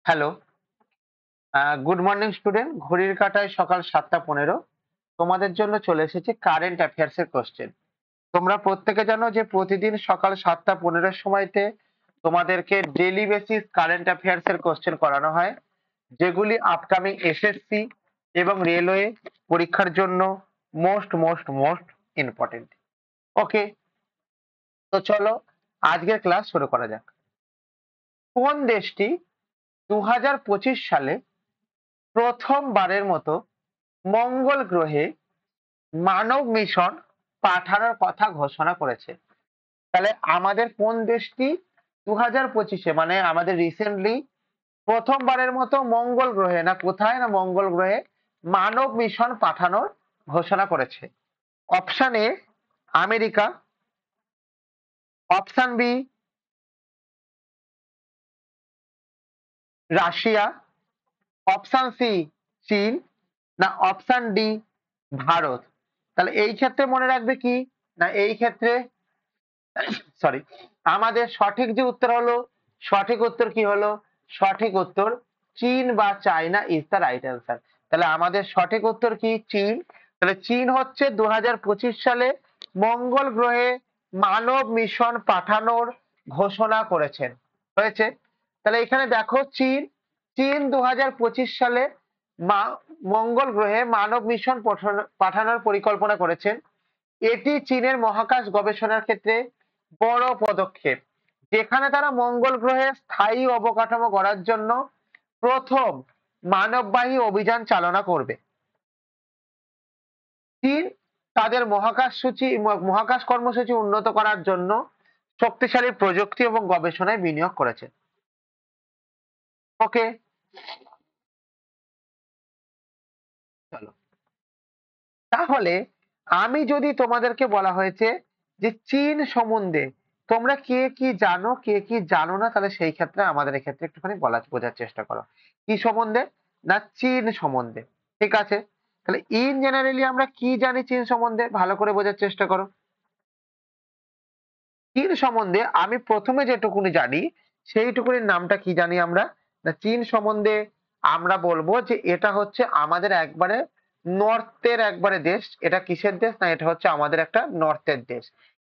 Hello, good morning student. ঘড়ির কাঁটায় সকাল 7:15। তোমাদের জন্য চলে এসেছে কারেন্ট অ্যাফেয়ার্স এর কোশ্চেন। তোমরা প্রত্যেকে জানো যে প্রতিদিন সকাল 7:15 সময়তে তোমাদেরকে ডেইলি বেসিস কারেন্ট অ্যাফেয়ার্স এর কোশ্চেন করানো হয়, যেগুলি আপকামিং এসএসসি এবং রেলওয়ে পরীক্ষার জন্য মোস্ট মোস্ট মোস্ট ইম্পর্টেন্ট। ওকে, তো চলো আজকের ক্লাস শুরু করা যাক। কোন দেশটি 2025 সালে প্রথমবারের মতো মঙ্গল গ্রহে মানব মিশন পাঠানোর কথা ঘোষণা করেছে? তাহলে আমাদের কোন দেশটি 2025-এ মানে আমাদের রিসেন্টলি প্রথমবারের মতো মঙ্গল গ্রহে, না কোথায়, না মঙ্গল গ্রহে মানব মিশন পাঠানোর ঘোষণা করেছে? Option A America, option B Russia, option C চীন, না অপশন ডি ভারত? তাহলে এই ক্ষেত্রে মনে রাখবে কি, না এই ক্ষেত্রে সরি, আমাদের সঠিক যে উত্তর হলো, সঠিক উত্তর কি হলো? সঠিক উত্তর চীন বা China is the right answer. তাহলে আমাদের সঠিক উত্তর কি? চীন। তাহলে চীন হচ্ছে 2025 সালে মঙ্গল গ্রহে মানব মিশন পাঠানোর ঘোষণা করেছেন। হয়েছে? তাহলে এখানে দেখো চীন, চীন 2025 সালে মঙ্গল গ্রহে মানব মিশন পাঠানোর পরিকল্পনা করেছেন। এটি চীনের মহাকাশ গবেষণার ক্ষেত্রে বড় পদক্ষেপ, যেখানে তারা মঙ্গল গ্রহে স্থায়ী অবকাঠামো গড়ার জন্য প্রথম মানববাহী অভিযান চালনা করবে। চীন তাদের মহাকাশ কর্মসূচি উন্নত করার জন্য শক্তিশালী প্রযুক্তি এবং গবেষণায় বিনিয়োগ করেছে। ওকে, চলো তাহলে আমি যদি তোমাদেরকে বলা হয়েছে যে চীন সম্বন্ধে তোমরা কে কি জানো, কে কি জানো না, তাহলে সেই ক্ষেত্রে আমাদের এক্ষেত্রে একটুখানি বোঝার চেষ্টা করো। কি সম্বন্ধে? না চীন সম্বন্ধে। ঠিক আছে, তাহলে ইন জেনারেলি আমরা কি জানি চীন সম্বন্ধে, ভালো করে বোঝার চেষ্টা করো। চীন সম্বন্ধে আমি প্রথমে যেটুকুনি জানি সেইটুকুনির নামটা কি জানি আমরা, না চীন সম্বন্ধে আমরা বলবো যে এটা হচ্ছে আমাদের একবারে নর্থের একবারে দেশ। এটা কিসের দেশ? না এটা হচ্ছে আমাদের একটা নর্থের দেশ।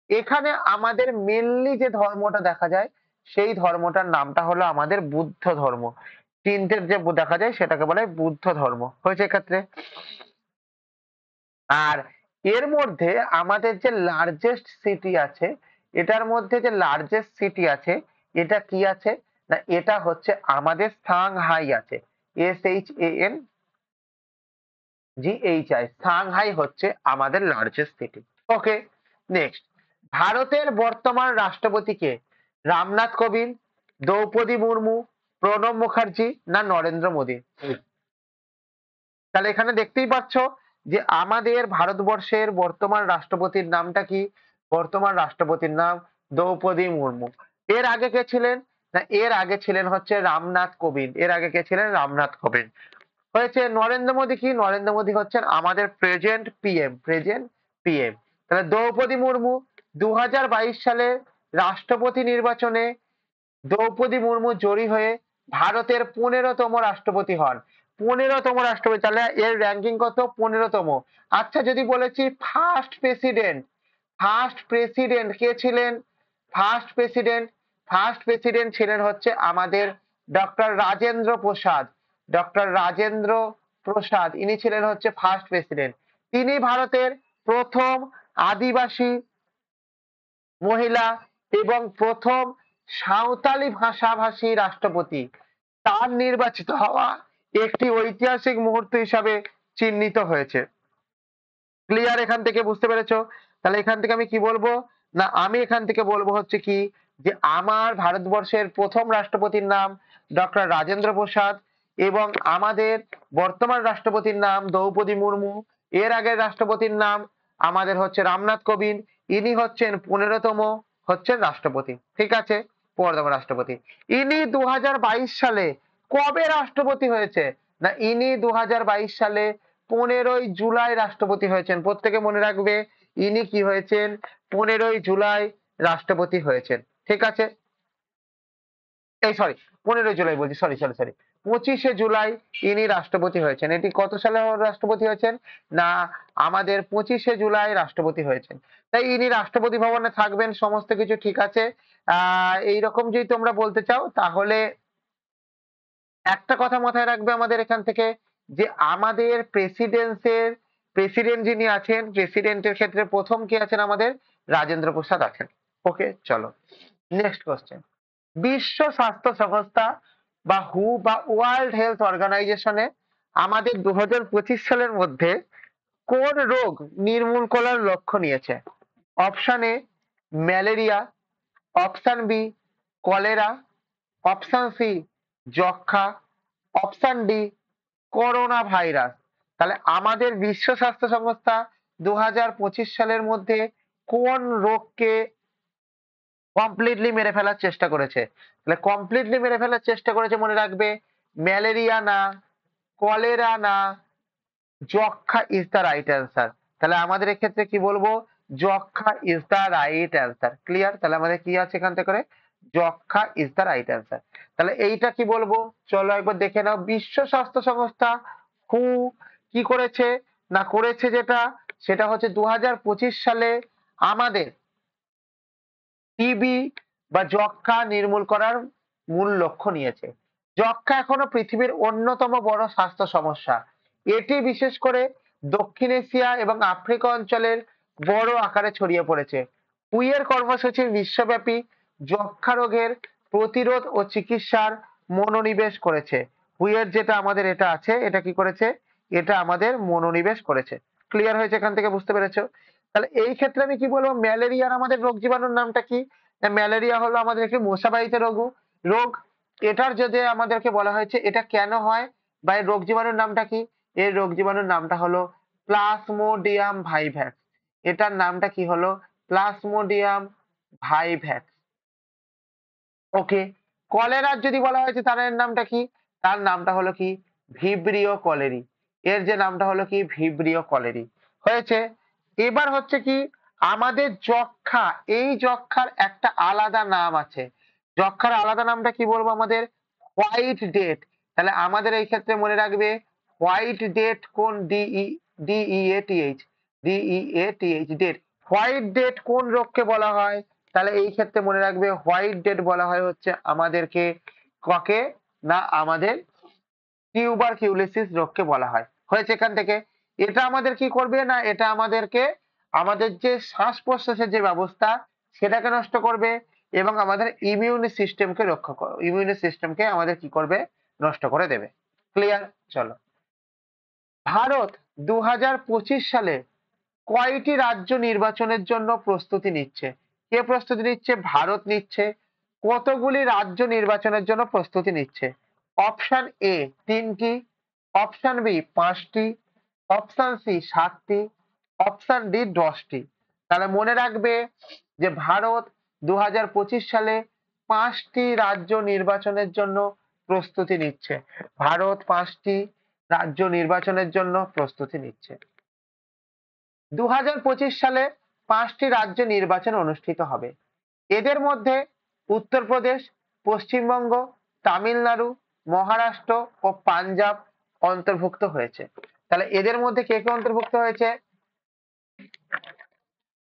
এখানে আমাদের মেনলি যে ধর্মটা দেখা যায় সেই ধর্মটার নামটা হলো আমাদের বুদ্ধ ধর্ম। চীনের যে দেখা যায় সেটাকে বলে বুদ্ধ ধর্ম। হয়েছে এক্ষেত্রে? আর এর মধ্যে আমাদের যে লার্জেস্ট সিটি আছে, এটার মধ্যে যে লার্জেস্ট সিটি আছে এটা কি আছে? না এটা হচ্ছে আমাদের সাংহাই আছে। SHANGHI, সাংহাই হচ্ছে আমাদের লার্জেস্ট সিটি। ওকে, নেক্সট। ভারতের বর্তমান রাষ্ট্রপতি কে? রামনাথ কোবিন্দ, দ্রৌপদী মুর্মু, প্রণব মুখার্জি, না নরেন্দ্র মোদী? তাহলে এখানে দেখতেই পাচ্ছ যে আমাদের ভারতবর্ষের বর্তমান রাষ্ট্রপতির নামটা কি? বর্তমান রাষ্ট্রপতির নাম দ্রৌপদী মুর্মু। এর আগে কে ছিলেন? না এর আগে ছিলেন হচ্ছে রামনাথ কোবিন্দ। এর আগে কে ছিলেন? রামনাথ কোবিন্দ। হয়েছে। নরেন্দ্র মোদী কি? নরেন্দ্র মোদী হচ্ছেন আমাদের প্রেজেন্ট পিএম। Present PM. তাহলে দ্রৌপদী মুর্মু 2022 সালে রাষ্ট্রপতি নির্বাচনে দ্রৌপদী মুর্মু জয়ী হয়ে ভারতের 15তম রাষ্ট্রপতি হন। 15তম রাষ্ট্রপতি, তাহলে এর র্যাঙ্কিং কত? 15তম। আচ্ছা, যদি বলেছি ফার্স্ট প্রেসিডেন্ট, ফার্স্ট প্রেসিডেন্ট কে ছিলেন? ফার্স্ট প্রেসিডেন্ট, ফার্স্ট প্রেসিডেন্ট ছিলেন হচ্ছে আমাদের ডক্টর রাজেন্দ্র প্রসাদ। ডক্টর রাজেন্দ্র প্রসাদ ইনি ছিলেন হচ্ছে ফার্স্ট প্রেসিডেন্ট। তিনি ভারতের প্রথম আদিবাসী মহিলা এবং প্রথম সাঁওতালি ভাষাভাষী রাষ্ট্রপতি। তার নির্বাচিত হওয়া একটি ঐতিহাসিক মুহূর্ত হিসাবে চিহ্নিত হয়েছে। ক্লিয়ার? এখান থেকে বুঝতে পেরেছো? তাহলে এখান থেকে আমি কি বলবো, না আমি এখান থেকে বলবো হচ্ছে কি, যে আমার ভারতবর্ষের প্রথম রাষ্ট্রপতির নাম ডক্টর রাজেন্দ্র প্রসাদ এবং আমাদের বর্তমান রাষ্ট্রপতির নাম দ্রৌপদী মুর্মু। এর আগের রাষ্ট্রপতির নাম আমাদের হচ্ছে রামনাথ কোবিন্দ। ইনি হচ্ছেন 15তম হচ্ছেন রাষ্ট্রপতি। ঠিক আছে, 15তম রাষ্ট্রপতি। ইনি 2022 সালে কবে রাষ্ট্রপতি হয়েছে? না ইনি 2022 সালে 15ই জুলাই রাষ্ট্রপতি হয়েছেন। প্রত্যেকে মনে রাখবে ইনি কি হয়েছেন? 15ই জুলাই রাষ্ট্রপতি হয়েছেন। ঠিক আছে, এই সরি 15ই জুলাই বলছি, সরি সরি সরি 25শে জুলাই ইনি রাষ্ট্রপতি হয়েছেন। এটি কত সালে রাষ্ট্রপতি হয়েছেন? না, আমাদের 25শে জুলাই রাষ্ট্রপতি হয়েছেন। তাই ইনি রাষ্ট্রপতি ভবনে থাকবেন, সমস্ত কিছু ঠিক আছে। এইরকম যদি তোমরা বলতে চাও তাহলে একটা কথা মাথায় রাখবে আমাদের এখান থেকে, যে আমাদের প্রেসিডেন্ট যিনি আছেন, প্রেসিডেন্টের ক্ষেত্রে প্রথম কে আছেন? আমাদের রাজেন্দ্র প্রসাদ আছেন। ওকে, চলো নেক্সট কোশ্চেন। বিশ্ব স্বাস্থ্য সংস্থা বা হু বা ওয়ার্ল্ড হেলথ অর্গানাইজেশনে আমাদের 2025 সালের মধ্যে কোন রোগ নির্মূল করার লক্ষ্য নিয়েছে? Option A malaria, option B cholera, option C যক্ষা, অপশন ডি করোনা ভাইরাস। তাহলে আমাদের বিশ্ব স্বাস্থ্য সংস্থা 2025 সালের মধ্যে কোন রোগকে কমপ্লিটলি মেরে ফেলার চেষ্টা করেছে? তাহলে কমপ্লিটলি মেরে ফেলার চেষ্টা করেছে, মনে রাখবে, ম্যালেরিয়া না, কলেরা না, যক্ষা ইজ দ্য রাইট অ্যান্সার। তাহলে আমাদের এক্ষেত্রে কি বলবো? যক্ষা is the right answer. Clear? তাহলে আমাদের কি আছে এখান থেকে করে? যক্ষা ইজ দ্য রাইট অ্যান্সার। তাহলে এইটা কি বলবো? চলো একবার দেখে নাও। বিশ্ব স্বাস্থ্য সংস্থা হু কি করেছে? না করেছে যেটা, সেটা হচ্ছে 2025 সালে আমাদের টিবি বা যক্ষ্মা নির্মূল করার মূল লক্ষ্য নিয়েছে। যক্ষ্মা এখনো পৃথিবীর অন্যতম বড় স্বাস্থ্য সমস্যা। এটি বিশেষ করে দক্ষিণ এশিয়া এবং আফ্রিকা অঞ্চলের বড় আকারে ছড়িয়ে পড়েছে। পুইয়ের কর্মসূচি বিশ্বব্যাপী যক্ষ্মা রোগের প্রতিরোধ ও চিকিৎসার মনোনিবেশ করেছে। পুইয়ের যেটা আমাদের এটা আছে, এটা কি করেছে? এটা আমাদের মনোনিবেশ করেছে। ক্লিয়ার হয়েছে এখান থেকে? বুঝতে পেরেছো? তাহলে এই ক্ষেত্রে আমি কি বলবো? ম্যালেরিয়ার আমাদের রোগ জীবাণুর নামটা কি? ম্যালেরিয়া হলো আমাদের একটি মশাবাহিত রোগ। এটার যদি আমাদেরকে বলা হয়েছে এটা কেন হয় বা এর রোগ জীবাণুর নামটা কি? এর রোগ জীবাণুর নামটা হলো প্লাজমোডিয়াম ভাইভ্যাক্স। এটার নামটা কি হলো? Plasmodium vivax. ওকে। কলেরার যদি বলা হয়েছে তার এর নামটা কি? তার নামটা হলো কি? Vibrio colliery. এর যে নামটা হলো কি? Vibrio colliery. হয়েছে? এবার হচ্ছে কি, আমাদের যক্ষ্মা, এই যক্ষ্মার একটা আলাদা নাম আছে। যক্ষ্মার আলাদা নামটা কি বলবো আমাদের? White death. তাহলে আমাদের এই ক্ষেত্রে মনে রাখবে হোয়াইট ডেথ কোন? ডিইএটিএইচ, ডিইএটিএইচ ডেথ। হোয়াইট ডেথ কোন রোগকে বলা হয়? তাহলে এই ক্ষেত্রে মনে রাখবে হোয়াইট ডেথ বলা হয় হচ্ছে আমাদেরকে কাকে? না, আমাদের টিউবারকিউলোসিস রোগকে বলা হয়। হয়েছে এখান থেকে? এটা আমাদের কি করবে? না এটা আমাদেরকে আমাদের যে শ্বাস প্রশ্বাসের যে ব্যবস্থা সেটাকে নষ্ট করবে এবং আমাদের ইমিউন সিস্টেমকে আমাদের কি করবে? নষ্ট করে দেবে। ক্লিয়ার? চলো। ভারত 2025 সালে কয়টি রাজ্য নির্বাচনের জন্য প্রস্তুতি নিচ্ছে? কে প্রস্তুতি নিচ্ছে? ভারত নিচ্ছে। কতগুলি রাজ্য নির্বাচনের জন্য প্রস্তুতি নিচ্ছে? অপশন এ 3টি, অপশন বি 5টি, অপশন সি 7টি, অপশন ডি 10টি। তাহলে মনে রাখবে যে ভারত 2025 সালে 5টি রাজ্য নির্বাচনের জন্য প্রস্তুতি নিচ্ছে। ভারত 5টি রাজ্য নির্বাচনের জন্য প্রস্তুতি নিচ্ছে। 2025 সালে 5টি রাজ্য নির্বাচন অনুষ্ঠিত হবে। এদের মধ্যে উত্তরপ্রদেশ, পশ্চিমবঙ্গ, তামিলনাড়ু, মহারাষ্ট্র ও পাঞ্জাব অন্তর্ভুক্ত হয়েছে। তাহলে এদের মধ্যে কে কে অন্তর্ভুক্ত হয়েছে?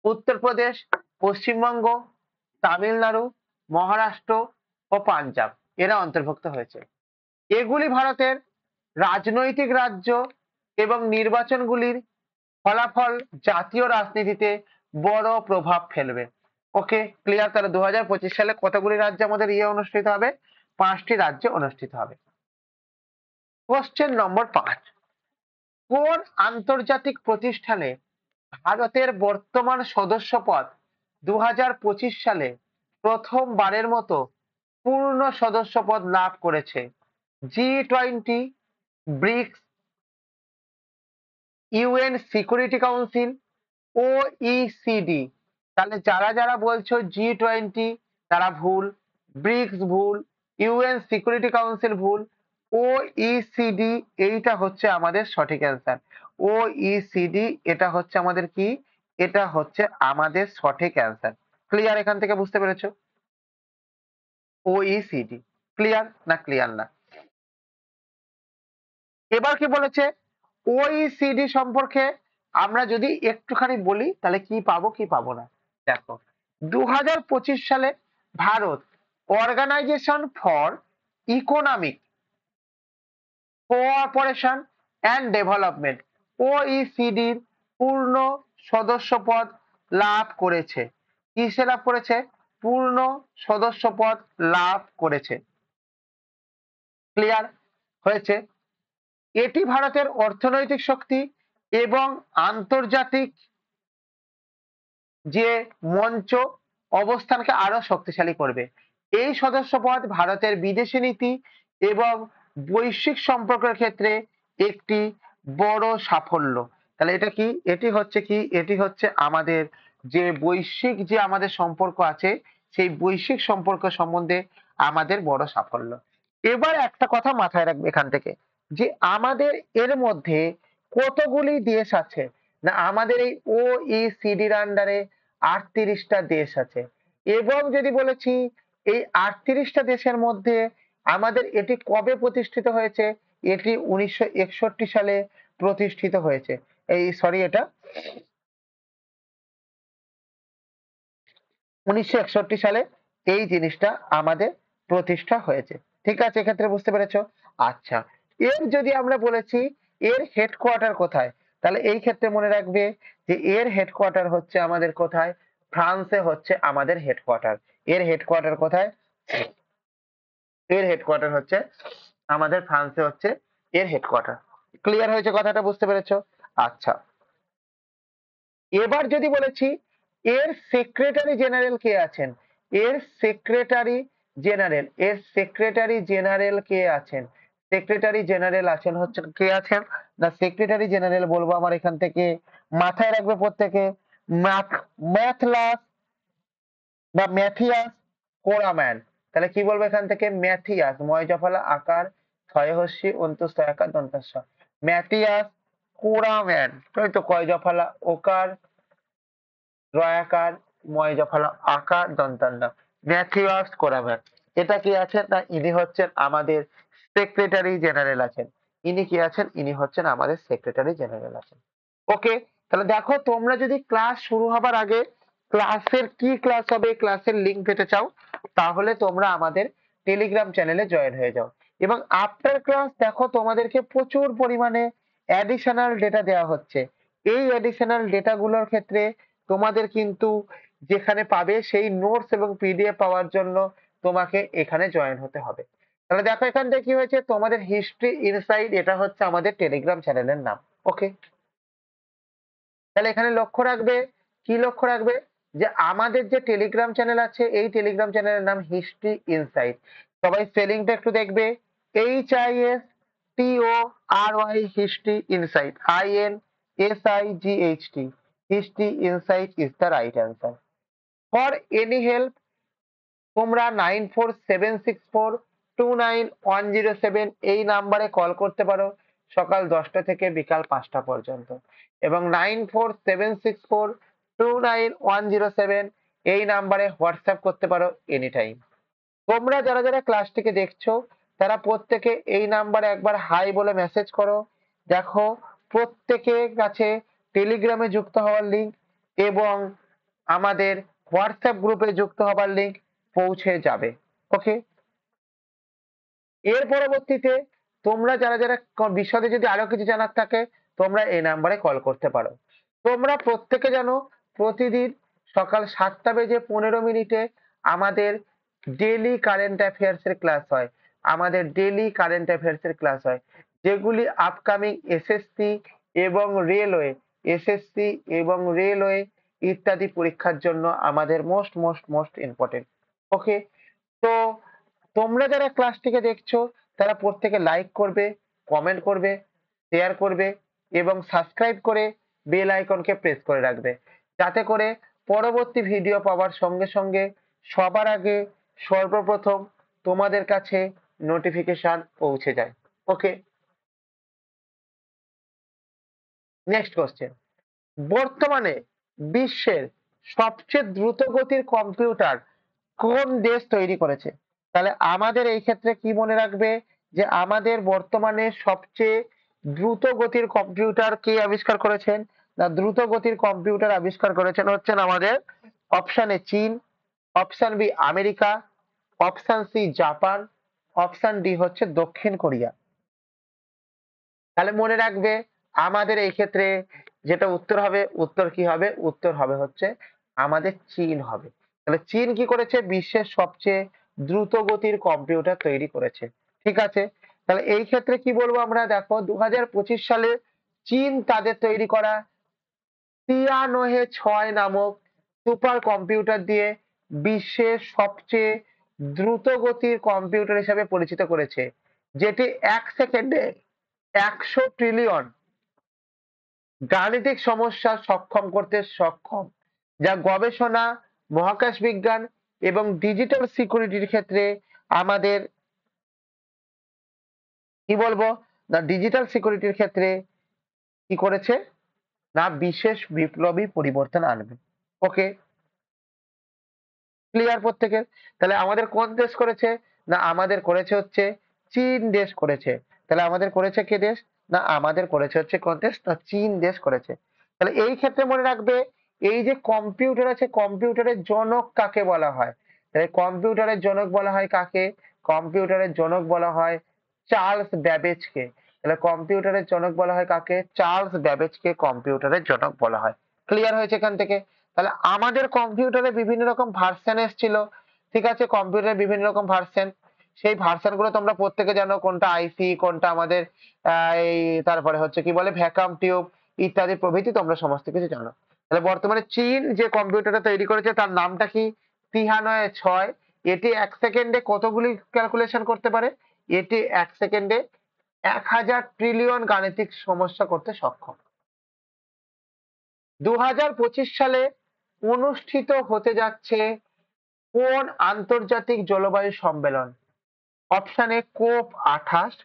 উত্তরপ্রদেশ, পশ্চিমবঙ্গ, তামিলনাড়ু, মহারাষ্ট্র ও পাঞ্জাব এরা অন্তর্ভুক্ত হয়েছে। এগুলি ভারতের রাজনৈতিক রাজ্য এবং নির্বাচনগুলির ফলাফল জাতীয় রাজনীতিতে বড় প্রভাব ফেলবে। ওকে, ক্লিয়ার? তাহলে 2025 সালে কতগুলি রাজ্যে আমাদের অনুষ্ঠিত হবে? 5টি রাজ্যে অনুষ্ঠিত হবে। Question number 5। কোন আন্তর্জাতিক প্রতিষ্ঠানে ভারতের বর্তমান সদস্যপদ 2025 সালে প্রথমবারের মতো পূর্ণ সদস্যপদ লাভ করেছে? G20, BRICS, UN Security Council, OECD। তাহলে যারা যারা বলছো G20 তারা ভুল, ব্রিক্স ভুল, ইউএন সিকিউরিটি কাউন্সিল ভুল, OECD এইটা হচ্ছে আমাদের সঠিক অ্যান্সার। OECD এটা হচ্ছে আমাদের কি? এটা হচ্ছে আমাদের সঠিক অ্যান্সার। ক্লিয়ার এখান থেকে? বুঝতে পেরেছো? OECD। ক্লিয়ার না ক্লিয়ার না? এবার কি বলেছে, ওইসিডি সম্পর্কে আমরা যদি একটুখানি বলি তাহলে কি পাবো কি পাবো না। দেখো 2025 সালে Bharat organization for economic cooperation and development ওইসিডির পূর্ণ সদস্যপদ লাভ করেছে। কিসে লাভ করেছে? পূর্ণ সদস্যপদ লাভ করেছে। ক্লিয়ার হয়েছে? এটি ভারতের অর্থনৈতিক শক্তি এবং আন্তর্জাতিক যে মঞ্চ অবস্থানকে আরো শক্তিশালী করবে। এই সদস্যপদ ভারতের বিদেশী নীতি এবং বৈশ্বিক সম্পর্কের ক্ষেত্রে একটি বড় সাফল্য। তাহলে এটা কি? এটি হচ্ছে কি? এটি হচ্ছে আমাদের যে বৈশ্বিক যে আমাদের সম্পর্ক আছে, সেই বৈশ্বিক সম্পর্ক সম্বন্ধে আমাদের বড় সাফল্য। এবার একটা কথা মাথায় রাখবে এখান থেকে, যে আমাদের এর মধ্যে কতগুলি দেশ আছে? না, আমাদের এই ওইসিডির আন্ডারে 38টা দেশ আছে। এবং যদি বলেছি এই 38টা দেশের মধ্যে আমাদের এটি কবে প্রতিষ্ঠিত হয়েছে? এটি 1961 সালে প্রতিষ্ঠিত হয়েছে। এই সরি, এটা 1961 সালে এই জিনিসটা আমাদের প্রতিষ্ঠা হয়েছে। ঠিক আছে, এক্ষেত্রে বুঝতে পেরেছো? আচ্ছা, এর যদি আমরা বলেছি এর হেডকোয়ার্টার কোথায়, তাহলে এই ক্ষেত্রে মনে রাখবে যে এর হেডকোয়ার্টার হচ্ছে আমাদের কোথায়? ফ্রান্সে হচ্ছে আমাদের হেডকোয়ার্টার। এর হেডকোয়ার্টার কোথায়? এর হেডকোয়ার্টার হচ্ছে আমাদের ফ্রান্সে হচ্ছে এর হেডকোয়ার্টার। ক্লিয়ার হয়েছে কথাটা? বুঝতে পেরেছো? আচ্ছা, এবার যদি বলেছি এর সেক্রেটারি জেনারেল কে আছেন? এর সেক্রেটারি জেনারেল, এর সেক্রেটারি জেনারেল কে আছেন? সেক্রেটারি জেনারেল আছেন হচ্ছে কে আছেন? না, সেক্রেটারি জেনারেল বলবো আমার এখান থেকে মাথায় রাখবে প্রত্যেকে, ম্যাথলাস বা ম্যাথিয়াস কোরাম্যান। তাহলে কি বলবো এখান থেকে? ম্যাথিয়াস, ময় জফলা আকার ছয় হস্যি অন্তুস্থ একার দন্তাস্ব, ম্যাথিয়াস কোরাম্যান। তাই তো, কয় জফলা ওকার রয়াকার ময় জফলা আকার দন্তান্ন, ম্যাথিয়াস কোরাম্যান। এটা কি আছেন? না, ইনি হচ্ছেন আমাদের সেক্রেটারি জেনারেল আছেন। ইনি কি আছেন? ইনি হচ্ছেন আমাদের সেক্রেটারি জেনারেল আছেন। ওকে, তাহলে দেখো তোমরা যদি ক্লাস শুরু হবার আগে ক্লাসের কি ক্লাস হবে ক্লাসের লিংক পেতে চাও, তাহলে তোমরা আমাদের টেলিগ্রাম চ্যানেলে জয়েন হয়ে যাও। এবং আফটার ক্লাস দেখো তোমাদেরকে প্রচুর পরিমাণে অ্যাডিশনাল ডেটা দেওয়া হচ্ছে। এই অ্যাডিশনাল ডেটা গুলোর ক্ষেত্রে তোমাদের কিন্তু যেখানে পাবে সেই নোটস এবং পিডিএফ পাওয়ার জন্য তোমাকে এখানে জয়েন হতে হবে। তাহলে দেখো এখান থেকে কি হয়েছে, তোমাদের হিস্ট্রি ইনসাইড, এটা হচ্ছে আমাদের টেলিগ্রাম চ্যানেলের নাম। ওকে, তাহলে এখানে লক্ষ্য রাখবে, কি লক্ষ্য রাখবে, যে আমাদের যে টেলিগ্রাম চ্যানেল আছে এই টেলিগ্রাম চ্যানেলের নাম হিস্ট্রি ইনসাইট। সবাই স্পেলিংটা একটু দেখবে, HISTORY, history insight, INSIGHT, history insight is the right answer. For any help তোমরা 9476429107 এই নাম্বারে কল করতে পারো সকাল 10টা থেকে বিকাল 5টা পর্যন্ত, এবং 9476429107 এই নাম্বারে হোয়াটসঅ্যাপ করতে পারো এনি টাইম। তোমরা যারা যারা ক্লাসটিকে দেখছো তারা প্রত্যেকে এই নাম্বারে একবার হাই বলে মেসেজ করো। দেখো প্রত্যেকের কাছে টেলিগ্রামে যুক্ত হওয়ার লিংক এবং আমাদের হোয়াটসঅ্যাপ গ্রুপে যুক্ত হবার লিংক পৌঁছে যাবে। ওকে, এর পরবর্তীতে তোমরা যারা যারা বিশদে যদি আরো কিছু জানার থাকে তোমরা এই নাম্বারে কল করতে পারো। তোমরা প্রত্যেকে জানো প্রতিদিন সকাল 7টা বেজে 15 মিনিটে আমাদের ডেইলি কারেন্ট অ্যাফেয়ার্স এর ক্লাস হয়। আমাদের ডেইলি কারেন্ট অ্যাফেয়ার্স এর ক্লাস হয়, যেগুলি আপকামিং এসএসসি এবং রেলওয়ে, এসএসসি এবং রেলওয়ে ইত্যাদি পরীক্ষার জন্য আমাদের মোস্ট মোস্ট মোস্ট ইম্পর্টেন্ট। ওকে, তো তোমরা যারা ক্লাসটিকে দেখছো তারা প্রত্যেকে লাইক করবে, কমেন্ট করবে, শেয়ার করবে এবং সাবস্ক্রাইব করে বেল আইকনকে প্রেস করে রাখবে, যাতে করে পরবর্তী ভিডিও পাওয়ার সঙ্গে সঙ্গে সবার আগে সর্বপ্রথম তোমাদের কাছে নোটিফিকেশন পৌঁছে যায়। ওকে, নেক্সট কোশ্চেন, বর্তমানে বিশ্বের সবচেয়ে দ্রুতগতির কম্পিউটার কোন দেশ তৈরি করেছে? তাহলে আমাদের এই ক্ষেত্রে কি মনে রাখবে, যে আমাদের বর্তমানে সবচেয়ে দ্রুত গতির কম্পিউটার কে আবিষ্কার করেছেন? না দ্রুত গতির কম্পিউটার আবিষ্কার করেছেন হচ্ছেন আমাদের অপশন এ চীন, option B America, option C Japan, option D হচ্ছে দক্ষিণ কোরিয়া। তাহলে মনে রাখবে আমাদের এই ক্ষেত্রে যেটা উত্তর হবে, উত্তর কি হবে? উত্তর হবে হচ্ছে আমাদের চীন হবে। তাহলে চীন কি করেছে? বিশ্বের সবচেয়ে দ্রুত গতির কম্পিউটার তৈরি করেছে। ঠিক আছে? তাহলে এই ক্ষেত্রে কি বলবো আমরা? দেখো 2025 সালে চীন তাদের তৈরি করা তিয়ানহে-6 নামক সুপার কম্পিউটার দিয়ে বিশ্বের সবচেয়ে দ্রুত গতির কম্পিউটার হিসাবে পরিচিত করেছে, যেটি 1 সেকেন্ডে 100 ট্রিলিয়ন গাণিতিক সমস্যা সক্ষম করতে সক্ষম, যা গবেষণা, মহাকাশ বিজ্ঞান এবং ডিজিটাল সিকিউরিটির ক্ষেত্রে আমাদের কি বলবো? না ডিজিটাল সিকিউরিটির ক্ষেত্রে কি করেছে? না বিশেষ বিপ্লবী পরিবর্তন আনবে। ওকে, ক্লিয়ার প্রত্যেকের? তাহলে আমাদের কোন দেশ করেছে? না আমাদের করেছে হচ্ছে চীন দেশ করেছে। তাহলে আমাদের করেছে কে দেশ? না আমাদের করেছে হচ্ছে কোন দেশ? না চীন দেশ করেছে। তাহলে এই ক্ষেত্রে মনে রাখবে এই যে কম্পিউটার আছে, কম্পিউটারের জনক কাকে বলা হয়? তাহলে কম্পিউটারের জনক বলা হয় কাকে? কম্পিউটারের জনক বলা হয় চার্লস ব্যাবেজকে। তাহলে কম্পিউটারের জনক বলা হয় কাকে? চার্লস ব্যাবেজকে কম্পিউটারের জনক বলা হয়। ক্লিয়ার হয়েছে এখান থেকে? তাহলে আমাদের কম্পিউটারে বিভিন্ন রকম ভার্সন এসেছিল। ঠিক আছে, কম্পিউটারে বিভিন্ন রকম ভার্সন, সেই ভার্সন গুলো তোমরা প্রত্যেকে জানো, কোনটা আইসি, কোনটা আমাদের এই তারপরে হচ্ছে কি বলে ভ্যাকাম টিউব ইত্যাদি প্রভৃতি তোমরা সমস্ত কিছু জানো। তাহলে বর্তমানে চীন যে কম্পিউটারটা তৈরি করেছে তার নামটা কি? তিহানয় 6। এটি 1 সেকেন্ডে কতগুলি ক্যালকুলেশন করতে পারে? এটি 1 সেকেন্ডে 1000 ট্রিলিয়ন গাণিতিক সমস্যা করতে সক্ষম। 2025 সালে অনুষ্ঠিত হতে যাচ্ছে কোন আন্তর্জাতিক জলবায়ু সম্মেলন? Option A COP 28,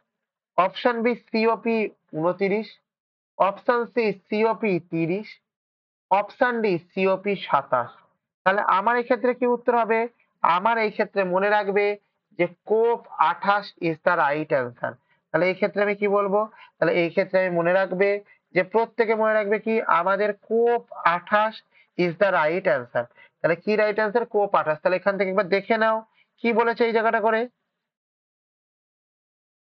option B COP 29, option C COP 30, option D COP 27। তাহলে আমার এই ক্ষেত্রে কি উত্তর হবে? আমার এই ক্ষেত্রে মনে রাখবে যে কোপ 28 ইজ দ্য রাইট অ্যান্সার। তাহলে এই ক্ষেত্রে আমি কি বলবো? তাহলে এই ক্ষেত্রে আমি মনে রাখবে যে প্রত্যেকে মনে রাখবে কি আমাদের কোপ 28 ইজ দ্য রাইট অ্যান্সার। তাহলে কি রাইট অ্যান্সার? কোপ 28। তাহলে এখান থেকে একবার দেখে নাও কি বলেছে এই জায়গাটা করে।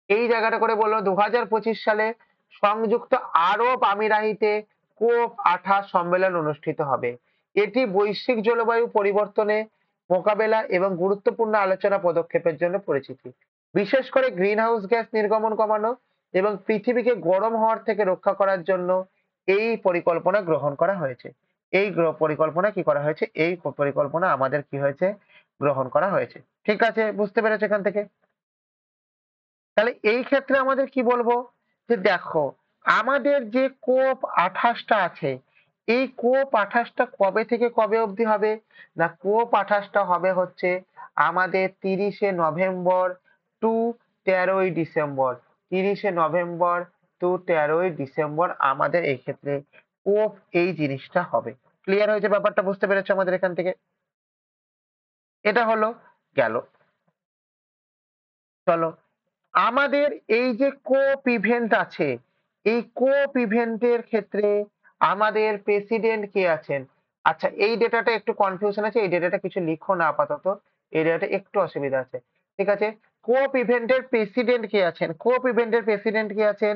এই জায়গাটা করে বললো 2025 সালে সংযুক্ত আরব আমিরাতে কোপ 28 সম্মেলন অনুষ্ঠিত হবে। এটি বৈশ্বিক জলবায়ু পরিবর্তনে মোকাবেলা এবং গুরুত্বপূর্ণ আলোচনা পদক্ষেপের জন্য পরিচিতি, বিশেষ করে গ্রিন হাউস গ্যাস নির্গমন কমানো এবং পৃথিবীকে গরম হওয়ার থেকে রক্ষা করার জন্য এই পরিকল্পনা গ্রহণ করা হয়েছে। এই পরিকল্পনা কি করা হয়েছে? এই পরিকল্পনা আমাদের কি হয়েছে? গ্রহণ করা হয়েছে। ঠিক আছে, বুঝতে পেরেছো এখান থেকে? তাহলে এই ক্ষেত্রে আমাদের কি বলবো? যে দেখো আমাদের যে কোপ 28টা আছে, এই কোপ 28টা কবে থেকে কবে অবধি হবে? না কোপ 28টা হবে হচ্ছে আমাদের 30শে নভেম্বর টু 13ই ডিসেম্বর। 30শে নভেম্বর টু 13ই ডিসেম্বর আমাদের এই ক্ষেত্রে কোপ এই জিনিসটা হবে। ক্লিয়ার হয়েছে ব্যাপারটা? বুঝতে পেরেছো আমাদের এখান থেকে? এটা হলো গেল। চলো আমাদের এই যে কোপ ইভেন্ট আছে, এই কোপ ইভেন্টের ক্ষেত্রে আমাদের প্রেসিডেন্ট কে আছেন? আচ্ছা এই ডেটাটা একটু কনফিউশন আছে, এই ডেটাটা কিছু লিখো না আপাতত, এই ডেটাটা একটু অসুবিধা আছে। ঠিক আছে, কোপ ইভেন্টের প্রেসিডেন্ট কে আছেন? কোপ ইভেন্টের প্রেসিডেন্ট কে আছেন?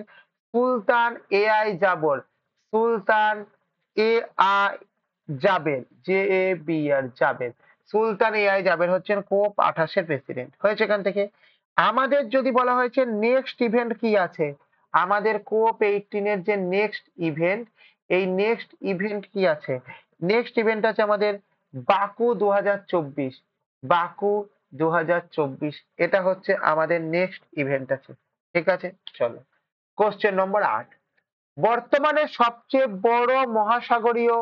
Sultan Al Jaber. Sultan A I Jaber, J A B R Jaber. Sultan Al Jaber হচ্ছেন কোপ 28 এর প্রেসিডেন্ট। হয়েছে এখান থেকে? আমাদের যদি বলা হয়েছে নেক্সট ইভেন্ট কি আছে, আমাদের কোপ 18 এর যে নেক্সট ইভেন্ট, এই নেক্সট ইভেন্ট কি আছে? নেক্সট ইভেন্ট আছে আমাদের বাকু 2024। বাকু 2024 এটা হচ্ছে আমাদের নেক্সট ইভেন্ট আছে। ঠিক আছে, চলো কোশ্চেন নম্বর 8। বর্তমানে সবচেয়ে বড় মহাসাগরীয়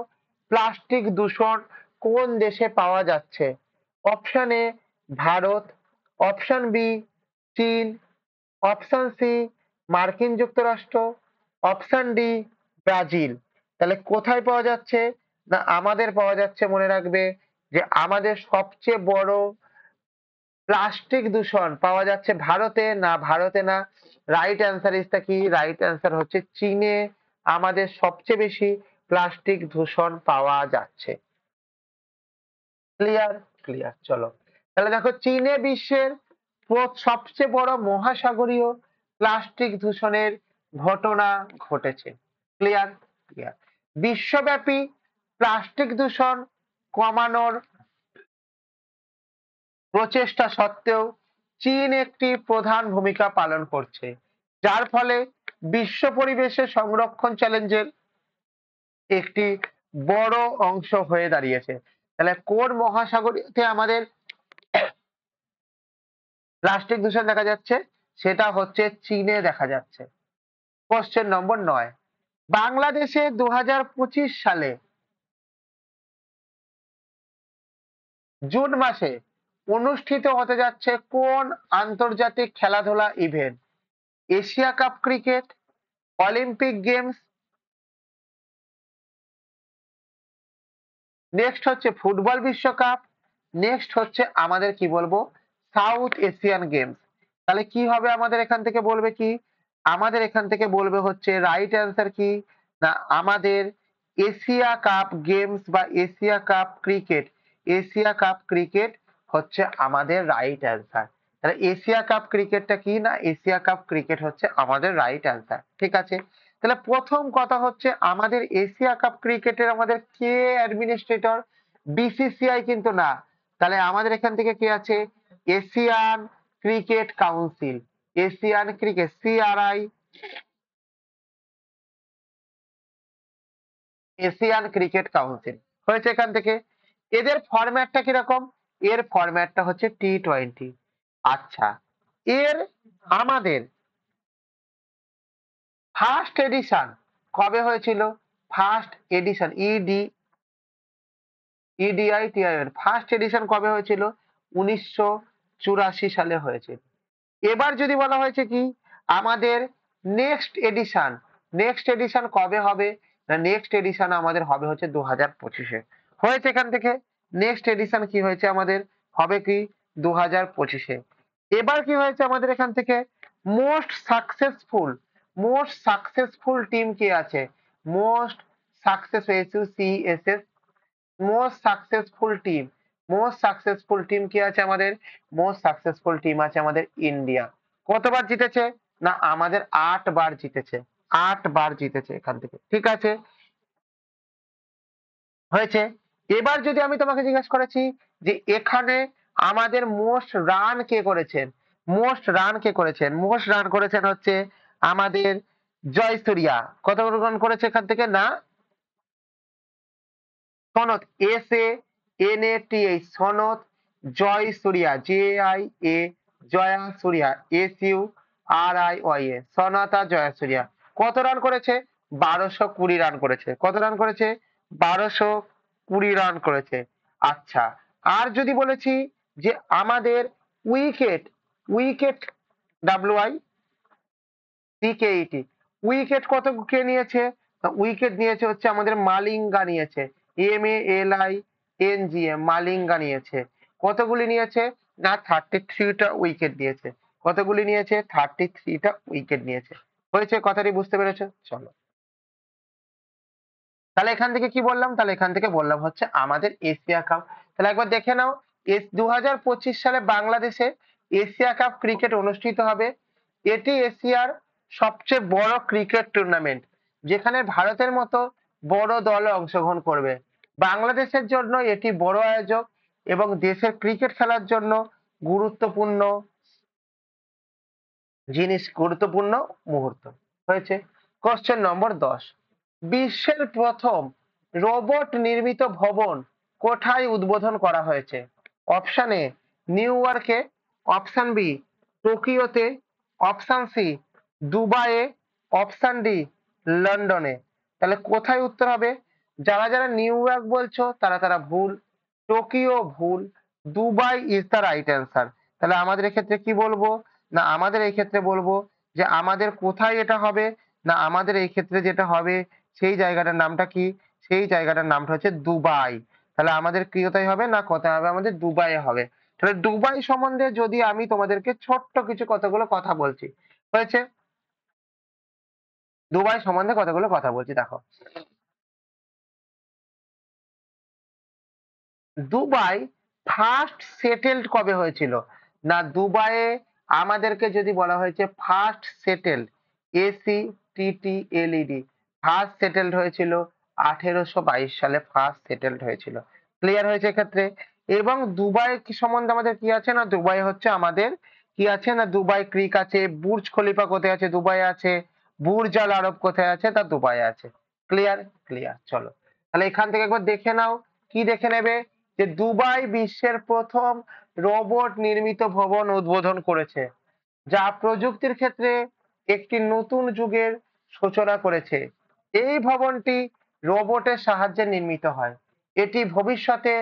প্লাস্টিক দূষণ কোন দেশে পাওয়া যাচ্ছে? Option A Bharat, option B চীন, অপশন সি মার্কিন যুক্তরাষ্ট্র, অপশন ডি ব্রাজিল। তাহলে কোথায় পাওয়া যাচ্ছে? না আমাদের পাওয়া যাচ্ছে মনে রাখবে যে আমাদের সবচেয়ে বড় প্লাস্টিক দূষণ পাওয়া যাচ্ছে ভারতে না, ভারতে না। রাইট অ্যান্সার ইজ টা কি? রাইট অ্যান্সার হচ্ছে চীনে আমাদের সবচেয়ে বেশি প্লাস্টিক দূষণ পাওয়া যাচ্ছে। ক্লিয়ার? ক্লিয়ার। চলো তাহলে দেখো, চীনে বিশ্বের সবচেয়ে বড় মহাসাগরীয় প্লাস্টিক দূষণের ঘটনা ঘটেছে। ক্লিয়ার? ক্লিয়ার। বিশ্বব্যাপী প্লাস্টিক দূষণ কমানোর প্রচেষ্টা সত্ত্বেও চীন একটি প্রধান ভূমিকা পালন করছে, যার ফলে বিশ্ব পরিবেশের সংরক্ষণ চ্যালেঞ্জের একটি বড় অংশ হয়ে দাঁড়িয়েছে। তাহলে কোন মহাসাগরীয়তে আমাদের প্লাস্টিক দূষণ দেখা যাচ্ছে? সেটা হচ্ছে চীনে দেখা যাচ্ছে। কোশ্চেন নম্বর 9, বাংলাদেশে 2025 সালে জুন মাসে অনুষ্ঠিত হতে যাচ্ছে কোন আন্তর্জাতিক খেলাধুলা event? Asia cup cricket, Olympic games, next হচ্ছে ফুটবল বিশ্বকাপ, নেক্সট হচ্ছে আমাদের কি বলবো সাউথ এশিয়ান গেমস। তাহলে কি হবে আমাদের এখান থেকে বলবে কি? আমাদের এখান থেকে বলবে হচ্ছে রাইট অ্যান্সার কি না, আমাদের এশিয়া কাপ গেমস বা Asia cup cricket, Asia cup cricket হচ্ছে আমাদের রাইট অ্যান্সার। তাহলে এশিয়া কাপ ক্রিকেটটা কি না, এশিয়া কাপ ক্রিকেট হচ্ছে আমাদের রাইট অ্যান্সার। ঠিক আছে, তাহলে প্রথম কথা হচ্ছে আমাদের এশিয়া কাপ ক্রিকেটের আমাদের কে অ্যাডমিনিস্ট্রেটর? বিসিসিআই কিন্তু না। তাহলে আমাদের এখান থেকে কি আছে? Asian cricket council, Asian cricket CRI, Asian cricket council হয়েছে এখান থেকে। এদের ফরম্যাটটা কিরকম? এর ফরম্যাটটা হচ্ছে টি20। আচ্ছা, এর আমাদের ফার্স্ট এডিশন কবে হয়েছিল? ফার্স্ট এডিশন ইডিআইটিআইএন ফার্স্ট এডিশন কবে হয়েছিল? 1984 সালে হয়েছিল। এবার যদি বলা হয়েছে কি আমাদের নেক্সট এডিশন, নেক্সট এডিশন কবে হবে না, নেক্সট এডিশন আমাদের হবে হচ্ছে 2025-এ হয়েছে। এখান থেকে নেক্সট এডিশন কি হয়েছে আমাদের হবে কি 2025-এ। এবার কি হয়েছে আমাদের এখান থেকে most successful, most successful team কি আছে? মোস্ট সাকসেস এসইউসিএসএস, most successful team, most successful team কি আছে আমাদের? মোস্ট সাকসেসফুল টিম আছে আমাদের ইন্ডিয়া। কতবার জিতেছে না, আমাদের 8 বার জিতেছে, 8 বার জিতেছে এখান থেকে। ঠিক আছে, হয়েছে। এবার যদি আমি তোমাকে জিজ্ঞাসা করেছি যে এখানে আমাদের মোস্ট রান কে করেছেন? মোস্ট রান কে করেছেন? মোস্ট রান করেছেন হচ্ছে আমাদের জয়সূর্যা। কত রান করেছে এখান থেকে না, সনৎ, SANATH, সনৎ জয়সূর্যা, JIA, জয়া সূর্যা, SURIYA, সনাতা জয়াসূর্যা। কত রান করেছে? 1220 রান করেছে। কত রান করেছে? 1220 রান করেছে। আচ্ছা, আর যদি বলেছি যে আমাদের উইকেট, উইকেট WICKET, উইকেট কত কে নিয়েছে? উইকেট নিয়েছে হচ্ছে আমাদের মালিঙ্গা নিয়েছে, MALINGA, মালিঙ্গা নিয়েছে। কতগুলি নিয়েছে না, 33টা উইকেট নিয়েছে। কতগুলি নিয়েছে? 33টা উইকেট নিয়েছে। হয়েছে, কথাটি বুঝতে পেরেছো? চলো তাহলে এখান থেকে কি বললাম? তাহলে এখান থেকে বললাম হচ্ছে আমাদের এশিয়া কাপ। তাহলে একবার দেখে নাও, 2025 সালে বাংলাদেশে এশিয়া কাপ ক্রিকেট অনুষ্ঠিত হবে। এটি এশিয়ার সবচেয়ে বড় ক্রিকেট টুর্নামেন্ট, যেখানে ভারতের মতো বড় দল অংশগ্রহণ করবে। বাংলাদেশের জন্য এটি বড় আয়োজক এবং দেশের ক্রিকেট খেলার জন্য গুরুত্বপূর্ণ জিনিস, গুরুত্বপূর্ণ মুহূর্ত। হয়েছে। কোশ্চেন নম্বর 10, বিশ্বের প্রথম রোবট নির্মিত ভবন কোথায় উদ্বোধন করা হয়েছে? অপশন এ নিউ ইয়র্কে, অপশন বি টোকিওতে, অপশন সি দুবাইয়ে, অপশন ডি লন্ডনে। তাহলে কোথায় উত্তর হবে? যারা যারা নিউ ইয়র্ক বলছো তারা তারা ভুল, টোকিও ভুল, Dubai is the right answer. তাহলে আমাদের এক্ষেত্রে কি বলবো না, আমাদের এই ক্ষেত্রে বলবো যে আমাদের কোথায় এটা হবে না, আমাদের এই ক্ষেত্রে যেটা হবে সেই জায়গাটার নামটা কি? সেই জায়গাটার নামটা হচ্ছে দুবাই। তাহলে আমাদের কি কোথায় হবে না, কোথায় হবে? আমাদের দুবাইয়ে হবে। তাহলে দুবাই সম্বন্ধে যদি আমি তোমাদেরকে ছোট্ট কিছু কতগুলো কথা বলছি, হয়েছে? দুবাই সম্বন্ধে কতগুলো কথা বলছি, দেখো। দুবাই ফার্স্ট সেটেলড কবে হয়েছিল? না, দুবাইয়ে আমাদেরকে যদি বলা হয়েছে first settled, ACTTLED, first settled হয়েছিল 1822 সালে, ফার্স্ট সেটেলড হয়েছিল। ক্লিয়ার হয়েছে এক্ষেত্রে? এবং দুবাই কি সম্বন্ধে আমাদের কি আছে না, দুবাই হচ্ছে আমাদের কি আছে না, দুবাই ক্রিক আছে, বুর্জ খলিফা কোথায় আছে, দুবাই আছে, বুর্জ আল আরব কোথায় আছে, তা দুবাই আছে। ক্লিয়ার? ক্লিয়ার। চলো তাহলে এখান থেকে একবার দেখে নাও। কি দেখে নেবে? যে দুবাই বিশ্বের প্রথম রোবট নির্মিত ভবন উদ্বোধন করেছে, যা প্রযুক্তির ক্ষেত্রে একটি নতুন যুগের সূচনা করেছে। এই ভবনটি রোবটের সাহায্যে নির্মিত হয়। এটি ভবিষ্যতে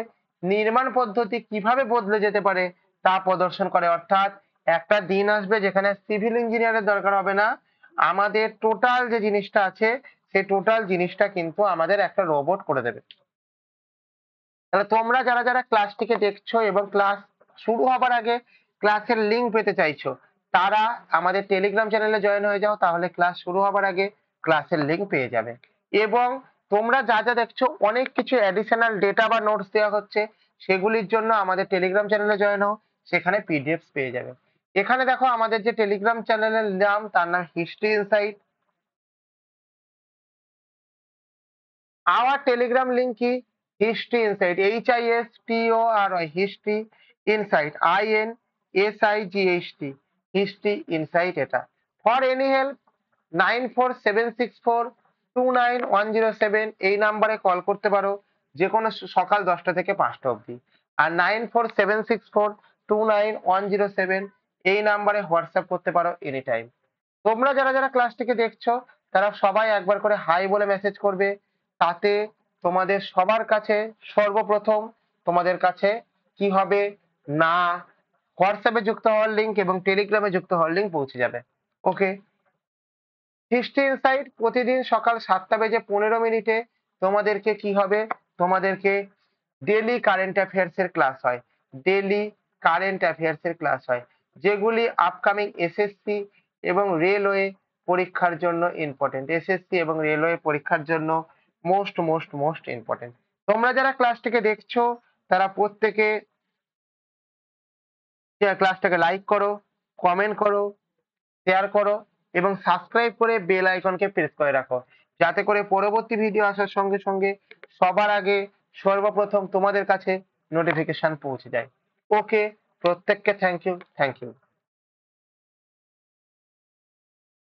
নির্মাণ পদ্ধতি কিভাবে বদলে যেতে পারে তা প্রদর্শন করে। অর্থাৎ একটা দিন আসবে যেখানে সিভিল ইঞ্জিনিয়ারের দরকার হবে না, আমাদের টোটাল যে জিনিসটা আছে সেই টোটাল জিনিসটা কিন্তু আমাদের একটা রোবট করে দেবে। তাহলে তোমরা যারা যারা ক্লাসটিকে দেখছো এবং ক্লাস শুরু হবার আগে ক্লাসের লিঙ্ক পেতে চাইছো, তারা আমাদের টেলিগ্রাম চ্যানেলে জয়েন হয়ে যাও, তাহলে ক্লাস শুরু হবার আগে ক্লাসের লিঙ্ক পেয়ে যাবে। এবং তোমরা যা যা দেখছো অনেক কিছু অ্যাডিশনাল ডেটা বা নোটস দেওয়া হচ্ছে, সেগুলির জন্য আমাদের টেলিগ্রাম চ্যানেলে জয়েন হও, সেখানে পিডিএফ পেয়ে যাবে। এখানে দেখো আমাদের যে টেলিগ্রাম চ্যানেলের নাম, তার নাম history insight. Our Telegram link is History Insight, HISTORY, History Insight, INSIGHT, History Insight এটা। For any help 9476429107 এই নাম্বারে কল করতে পারো, যে কোনো সকাল 10টা থেকে 5টা অবধি। আর 9476429107 এই নাম্বারে হোয়াটসঅ্যাপ করতে পারো এনি টাইম। তোমরা যারা যারা ক্লাসটিকে দেখছো তারা সবাই একবার করে হাই বলে মেসেজ করবে, তাতে তোমাদের সবার কাছে সর্বপ্রথম তোমাদের কাছে কি হবে না, হোয়াটসঅ্যাপে যুক্ত হওয়ার লিঙ্ক এবং টেলিগ্রামে যুক্ত হওয়ার লিঙ্ক পৌঁছে যাবে। ওকে। হিস্ট্রি ইনসাইট প্রতিদিন সকাল 7টা বেজে 15 মিনিটে তোমাদেরকে কি হবে, তোমাদেরকে ডেলি কারেন্ট অ্যাফেয়ার্স এর ক্লাস হয়। ডেলি কারেন্ট অ্যাফেয়ার্স এর ক্লাস হয়, যেগুলি আপকামিং এসএসসি এবং রেলওয়ে পরীক্ষার জন্য ইম্পর্টেন্ট। এসএসসি এবং রেলওয়ে পরীক্ষার জন্য মোস্ট মোস্ট মোস্ট ইম্পর্টেন্ট। তোমরা যারা ক্লাসটিকে দেখছো তারা প্রত্যেকে ক্লাসটাকে লাইক করো, কমেন্ট করো, শেয়ার করো এবং সাবস্ক্রাইব করে বেল আইকনকে প্রেস করে রাখো, যাতে করে পরবর্তী ভিডিও আসার সঙ্গে সঙ্গে সবার আগে সর্বপ্রথম তোমাদের কাছে নোটিফিকেশন পৌঁছে যায়। ওকে, প্রত্যেককে থ্যাংক ইউ, থ্যাংক ইউ।